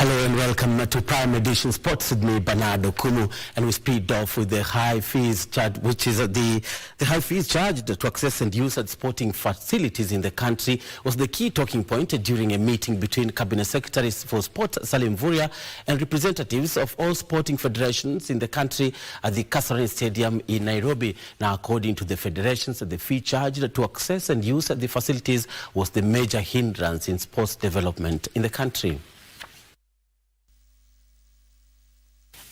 Hello and welcome to Prime Edition Sports with me, Bernardo Kunu, and we speed off with the high fees charge, which is the high fees charged to access and use at sporting facilities in the country was the key talking point during a meeting between Cabinet Secretaries for Sports Salim Mvurya and representatives of all sporting federations in the country at the Kasarani Stadium in Nairobi. Now, according to the federations, the fee charged to access and use at the facilities was the major hindrance in sports development in the country.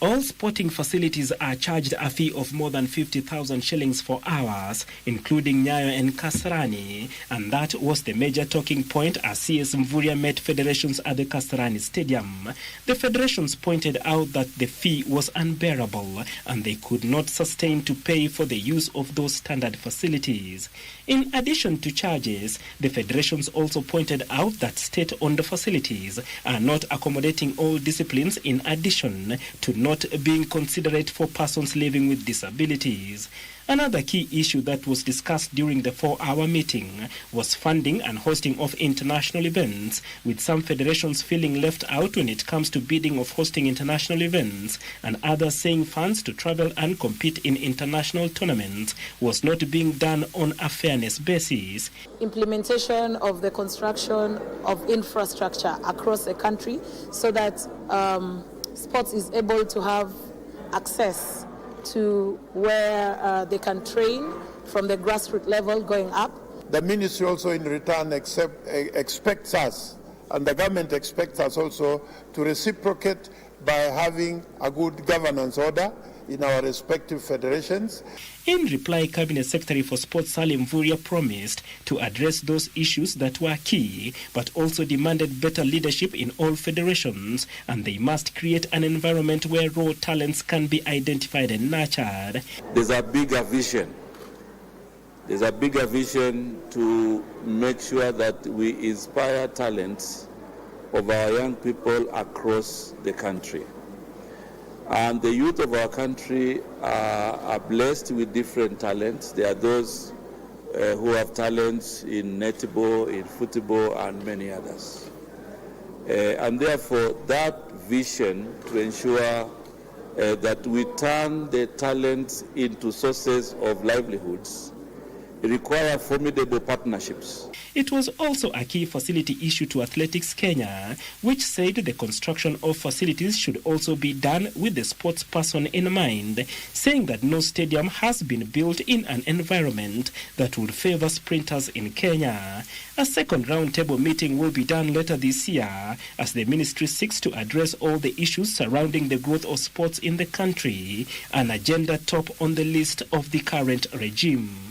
All sporting facilities are charged a fee of more than 50,000 shillings for hours, including Nyayo and Kasarani, and that was the major talking point as CS Mvurya met federations at the Kasarani Stadium. The federations pointed out that the fee was unbearable and they could not sustain to pay for the use of those standard facilities. In addition to charges, the federations also pointed out that state-owned facilities are not accommodating all disciplines, in addition to not being considerate for persons living with disabilities. Another key issue that was discussed during the 4-hour meeting was funding and hosting of international events, with some federations feeling left out when it comes to bidding of hosting international events, and others saying funds to travel and compete in international tournaments was not being done on a fairness basis. Implementation of the construction of infrastructure across the country so that sports is able to have access to where they can train from the grassroots level going up. The ministry also in return expects us, and the government expects us also to reciprocate by having a good governance order in our respective federations. In reply, Cabinet Secretary for Sports Salim Mvurya promised to address those issues that were key, but also demanded better leadership in all federations, and they must create an environment where raw talents can be identified and nurtured. There's a bigger vision. There's a bigger vision to make sure that we inspire talents of our young people across the country. And the youth of our country are blessed with different talents. There are those who have talents in netball, in football, and many others. And therefore, that vision to ensure that we turn the talents into sources of livelihoods require formidable partnerships. It was also a key facility issue to Athletics Kenya, which said the construction of facilities should also be done with the sports person in mind, saying that no stadium has been built in an environment that would favor sprinters in Kenya. A second roundtable meeting will be done later this year as the ministry seeks to address all the issues surrounding the growth of sports in the country, an agenda top on the list of the current regime.